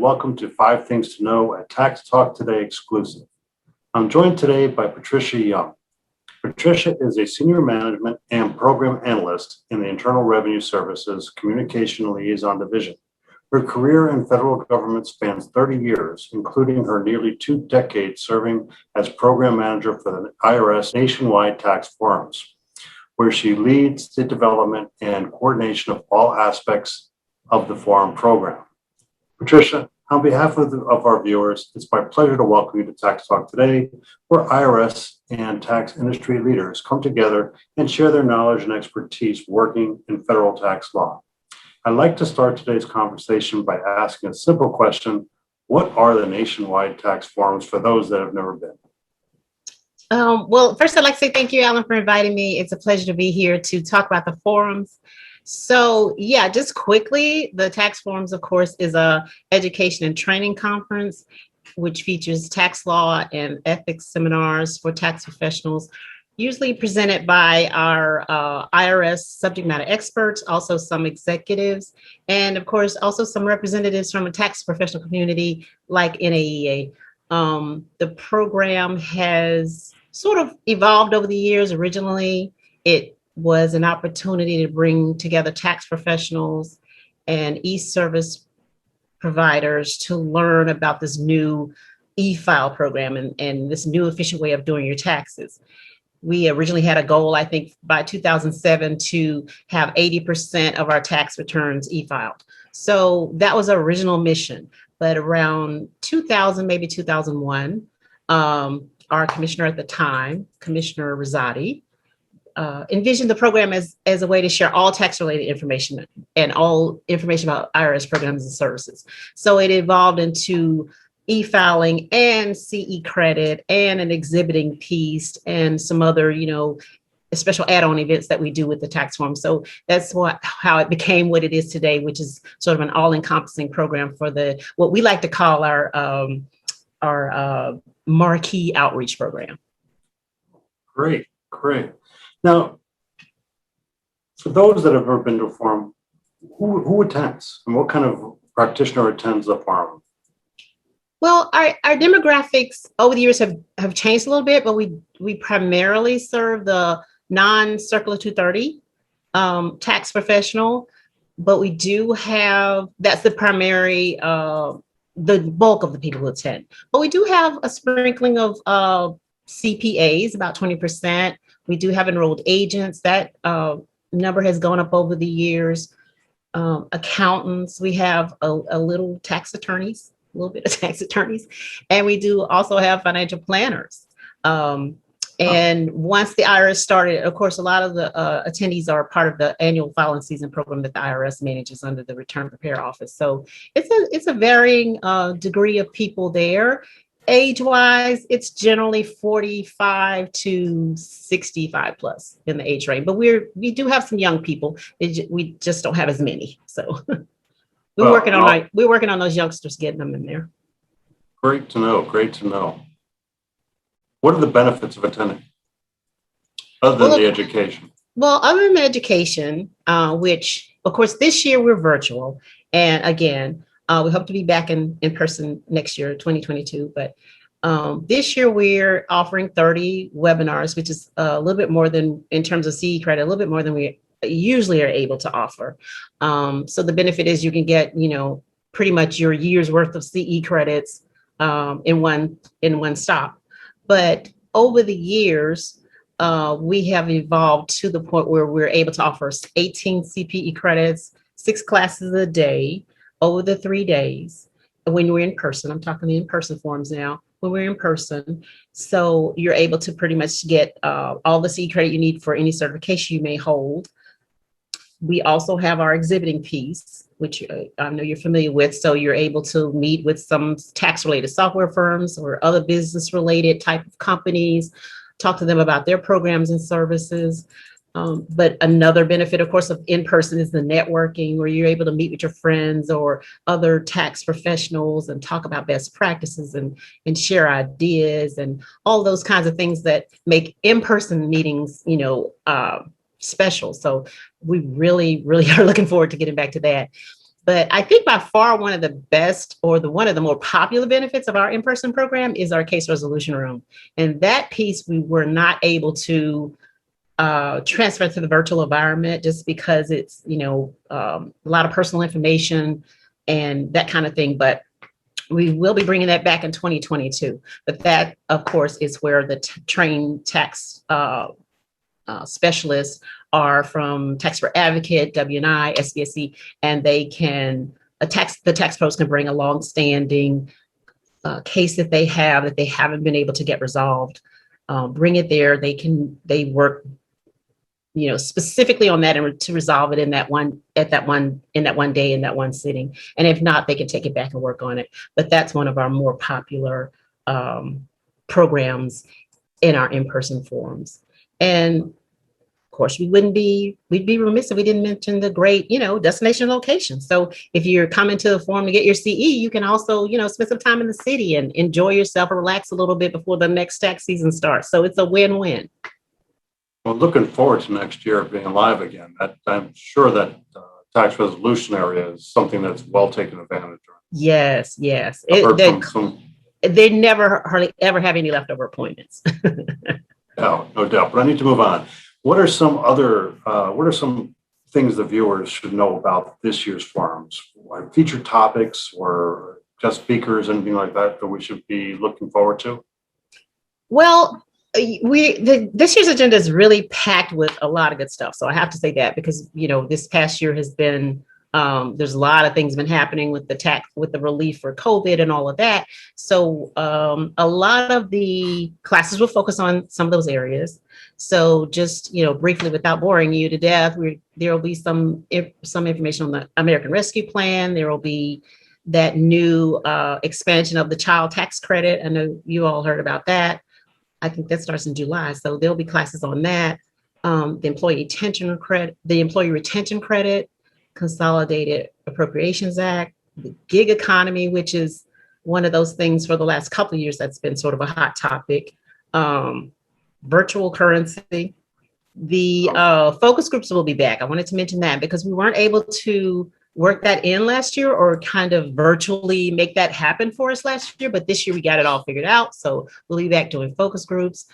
welcome to 5 Things to Know, a Tax Talk Today exclusive. I'm joined today by Patricia Young. Patricia is a senior management and program analyst in the Internal Revenue Service's Communication Liaison Division. Her career in federal government spans 30 years, including her nearly 2 decades serving as program manager for the IRS Nationwide Tax Forums, where she leads the development and coordination of all aspects of the forum program. Patricia, on behalf of our viewers, it's my pleasure to welcome you to Tax Talk Today, where IRS and tax industry leaders come together and share their knowledge and expertise working in federal tax law. I'd like to start today's conversation by asking a simple question. What are the nationwide tax forums for those that have never been? Well, first I'd like to say thank you, Alan, for inviting me. It's a pleasure to be here to talk about the forums. So yeah, just quickly, the Tax Forums, of course, is a education and training conference, which features tax law and ethics seminars for tax professionals, usually presented by our IRS subject matter experts, also some executives, and of course, also some representatives from the tax professional community like NAEA. The program has sort of evolved over the years. Originally, it was an opportunity to bring together tax professionals and e-service providers to learn about this new e-file program and this new efficient way of doing your taxes. We originally had a goal, I think, by 2007 to have 80% of our tax returns e-filed. So that was our original mission. But around 2000, maybe 2001, our commissioner at the time, Commissioner Rosati, envisioned the program as a way to share all tax-related information and all information about IRS programs and services. So it evolved into e-filing and CE credit and an exhibiting piece and some other, special add-on events that we do with the tax form. So that's how it became what it is today, which is sort of an all-encompassing program for what we like to call our marquee outreach program. Great. Now, for those that have ever been to a forum, who attends and what kind of practitioner attends the forum? Well, our demographics over the years have changed a little bit, but we primarily serve the non-Circular 230 tax professional, but we do have, that's the primary, the bulk of the people who attend. But we do have a sprinkling of CPAs, about 20%. We do have enrolled agents. That number has gone up over the years. Accountants, we have a little tax attorneys, a little bit of tax attorneys, and we do also have financial planners. And once the IRS started, of course, a lot of the attendees are part of the annual filing season program that the IRS manages under the Return Prepare Office. So it's a varying degree of people there. Age-wise, it's generally 45 to 65 plus in the age range, but we do have some young people. We just don't have as many. So we're working on those youngsters, getting them in there. Great to know. What are the benefits of attending, other than the education? Well, other than the education, which of course this year we're virtual, and again, we hope to be back in person next year, 2022. But this year we're offering 30 webinars, which is a little bit more than, in terms of CE credit, a little bit more than we usually are able to offer. So the benefit is you can get, pretty much your year's worth of CE credits in one stop. But over the years, we have evolved to the point where we're able to offer 18 CPE credits, 6 classes a day, over the 3 days when we're in person. I'm talking the in-person forums now, when we're in person. So you're able to pretty much get all the CE credit you need for any certification you may hold. We also have our exhibiting piece, which I know you're familiar with. So you're able to meet with some tax-related software firms or other business-related type of companies, talk to them about their programs and services. But another benefit, of course, of in-person is the networking, where you're able to meet with your friends or other tax professionals and talk about best practices and share ideas and all those kinds of things that make in-person meetings, special. So we really, really are looking forward to getting back to that. But I think by far one of the best or one of the more popular benefits of our in-person program is our case resolution room. And that piece we were not able to transfer to the virtual environment just because it's, a lot of personal information and that kind of thing. But we will be bringing that back in 2022. But that, of course, is where the trained tax specialists are from Taxpayer Advocate, W&I, SBSC, and they can, the tax pros can bring a long-standing case that they haven't been able to get resolved. Bring it there. They work, specifically on that and to resolve it in that one day, in that one sitting. And if not, they can take it back and work on it. But that's one of our more popular programs in our in-person forums. And of course, we'd be remiss if we didn't mention the great, destination location. So if you're coming to the forum to get your CE, you can also, spend some time in the city and enjoy yourself or relax a little bit before the next tax season starts. So it's a win-win. Well, looking forward to next year being live again. I'm sure that tax resolution area is something that's well taken advantage of. Yes. They never hardly ever have any leftover appointments. No doubt. But I need to move on. What are some things the viewers should know about this year's forums? Like featured topics or guest speakers, anything like that we should be looking forward to? Well, this year's agenda is really packed with a lot of good stuff. So I have to say that because, this past year has been, there's a lot of things been happening with the relief for COVID and all of that. So a lot of the classes will focus on some of those areas. So just, briefly, without boring you to death, there will be some information on the American Rescue Plan. There will be that new expansion of the child tax credit. I know you all heard about that. I think that starts in July. So there'll be classes on that. The employee retention credit, Consolidated Appropriations Act, the gig economy, which is one of those things for the last couple of years that's been sort of a hot topic. Virtual currency. The focus groups will be back. I wanted to mention that because we weren't able to work that in last year or kind of virtually make that happen for us last year. But this year we got it all figured out. So we'll be back doing focus groups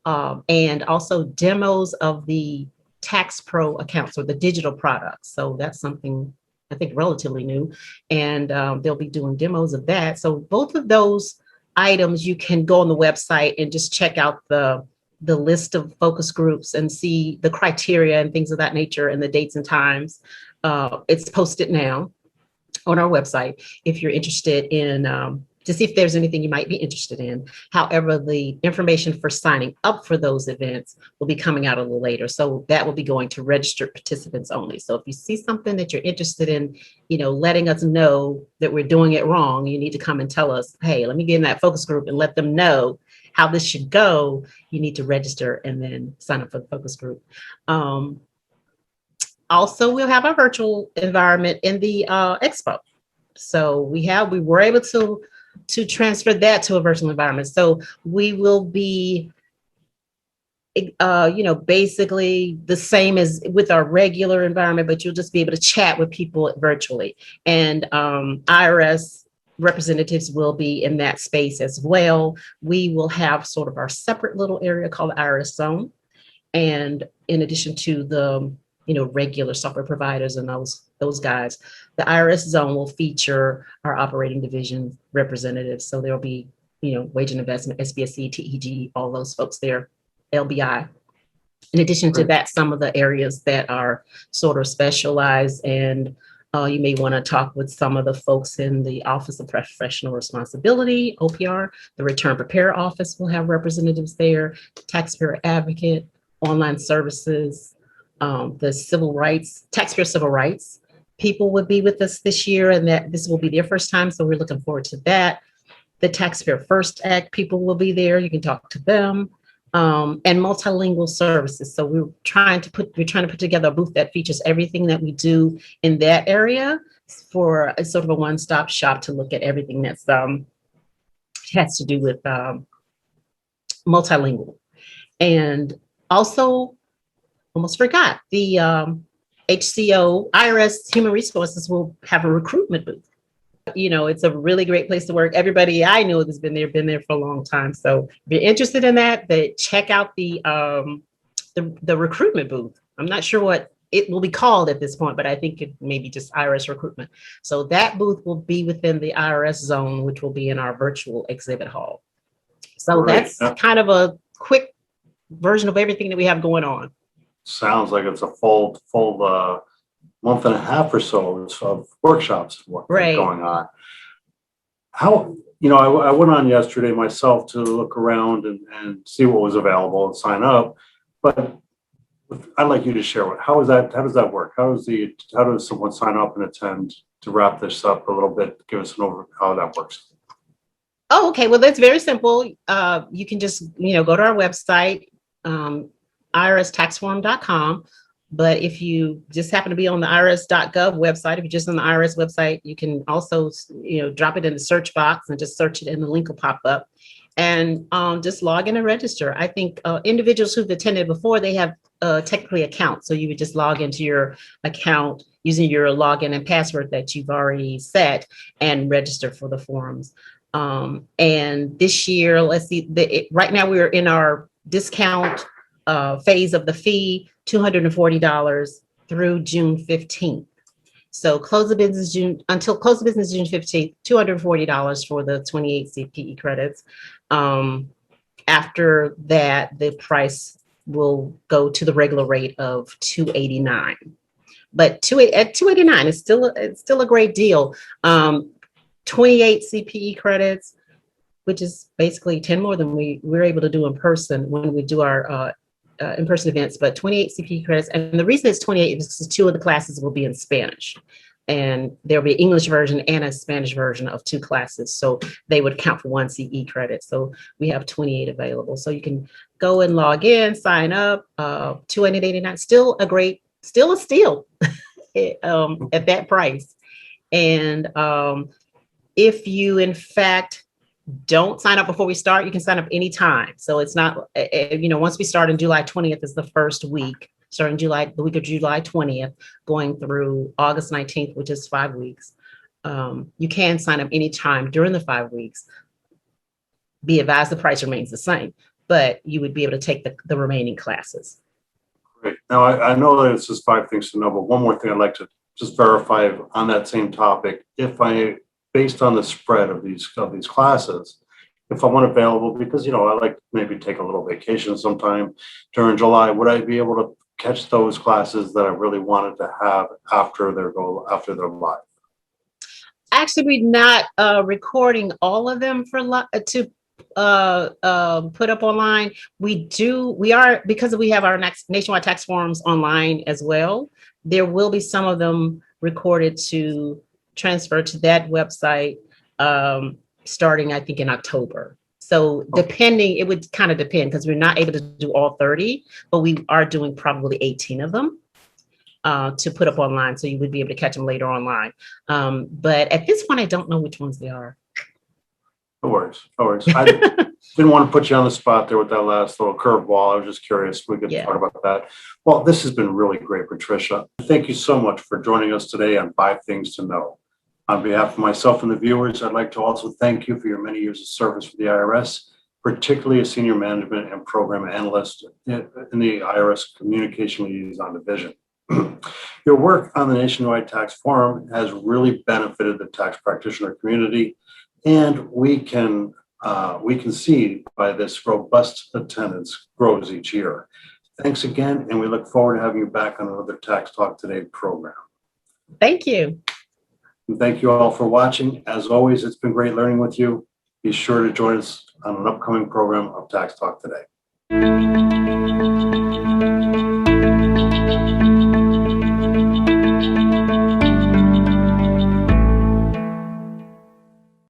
and also demos of the Tax Pro accounts or the digital products. So that's something I think relatively new. And they'll be doing demos of that. So both of those items, you can go on the website and just check out the list of focus groups and see the criteria and things of that nature and the dates and times. It's posted now on our website if you're interested in to see if there's anything you might be interested in. However, the information for signing up for those events will be coming out a little later. So that will be going to registered participants only. So if you see something that you're interested in, letting us know that we're doing it wrong, you need to come and tell us, hey, let me get in that focus group and let them know how this should go. You need to register and then sign up for the focus group. Also, we'll have our virtual environment in the expo. So we were able to transfer that to a virtual environment. So we will be, basically the same as with our regular environment, but you'll just be able to chat with people virtually. And IRS representatives will be in that space as well. We will have sort of our separate little area called the IRS Zone. And in addition to the regular software providers and those guys, the IRS Zone will feature our operating division representatives. So there'll be, wage and investment, SBSC, TEG, all those folks there, LBI. In addition to that, some of the areas that are sort of specialized, and you may want to talk with some of the folks in the Office of Professional Responsibility, OPR. The Return Preparer Office will have representatives there, Taxpayer Advocate, Online Services, the Civil Rights, Taxpayer Civil Rights people would be with us this year, and that this will be their first time. So we're looking forward to that. The Taxpayer First Act people will be there. You can talk to them. And multilingual services. So we're trying to put together a booth that features everything that we do in that area for a sort of a one-stop shop to look at everything that's has to do with multilingual. And also, almost forgot, the HCO, IRS Human Resources will have a recruitment booth. It's a really great place to work. Everybody I know has been there for a long time. So if you're interested in that, check out the recruitment booth. I'm not sure what it will be called at this point, but I think it may be just IRS recruitment. So that booth will be within the IRS zone, which will be in our virtual exhibit hall. So that's kind of a quick version of everything that we have going on. Sounds like it's a full month and a half or so of workshops going on. How, I went on yesterday myself to look around and see what was available and sign up, but I'd like you to share how does that work? How does someone sign up and attend? To wrap this up a little bit, give us an overview how that works. Oh, okay. Well, that's very simple. You can just, go to our website, IRSTaxForum.com. But if you just happen to be on the IRS.gov website, if you're just on the IRS website, you can also, drop it in the search box and just search it and the link will pop up. And just log in and register. I think individuals who've attended before, they have technically accounts. So you would just log into your account using your login and password that you've already set and register for the forums. And this year, let's see, right now we're in our discount phase of the fee, $240 through June 15th. So close of business June 15th, $240 for the 28 CPE credits. After that, the price will go to the regular rate of $289. But at $289, it's still a great deal. 28 CPE credits, which is basically 10 more than we're able to do in person when we do our in-person events, but 28 CPE credits. And the reason it's 28 is because 2 of the classes will be in Spanish. And there'll be an English version and a Spanish version of 2 classes. So they would count for 1 CE credit. So we have 28 available. So you can go and log in, sign up, $289, still a steal at that price. And if you, in fact, don't sign up before we start, you can sign up anytime. So it's not, once we start on July 20th is the first week, starting the week of July 20th, going through August 19th, which is 5 weeks. You can sign up anytime during the 5 weeks. Be advised the price remains the same, but you would be able to take the remaining classes. Great. Now, I know that it's just 5 things to know, but one more thing I'd like to just verify on that same topic. Based on the spread of these classes, if I want available, because, I like to maybe take a little vacation sometime during July, would I be able to catch those classes that I really wanted to have after they're live? Actually, we're not recording all of them to put up online. We are, because we have our next Nationwide Tax Forums online as well. There will be some of them recorded to transfer to that website starting, I think, in October. So it would kind of depend because we're not able to do all 30, but we are doing probably 18 of them to put up online. So you would be able to catch them later online. But at this point, I don't know which ones they are. No worries. I didn't want to put you on the spot there with that last little curveball. I was just curious. We could talk about that. Well, this has been really great, Patricia. Thank you so much for joining us today on 5 Things to Know. On behalf of myself and the viewers, I'd like to also thank you for your many years of service for the IRS, particularly as Senior Management and Program Analyst in the IRS Communication Liaison Division. Your work on the Nationwide Tax Forum has really benefited the tax practitioner community, and we can see by this robust attendance grows each year. Thanks again, and we look forward to having you back on another Tax Talk Today program. Thank you. And thank you all for watching. As always, it's been great learning with you. Be sure to join us on an upcoming program of Tax Talk Today.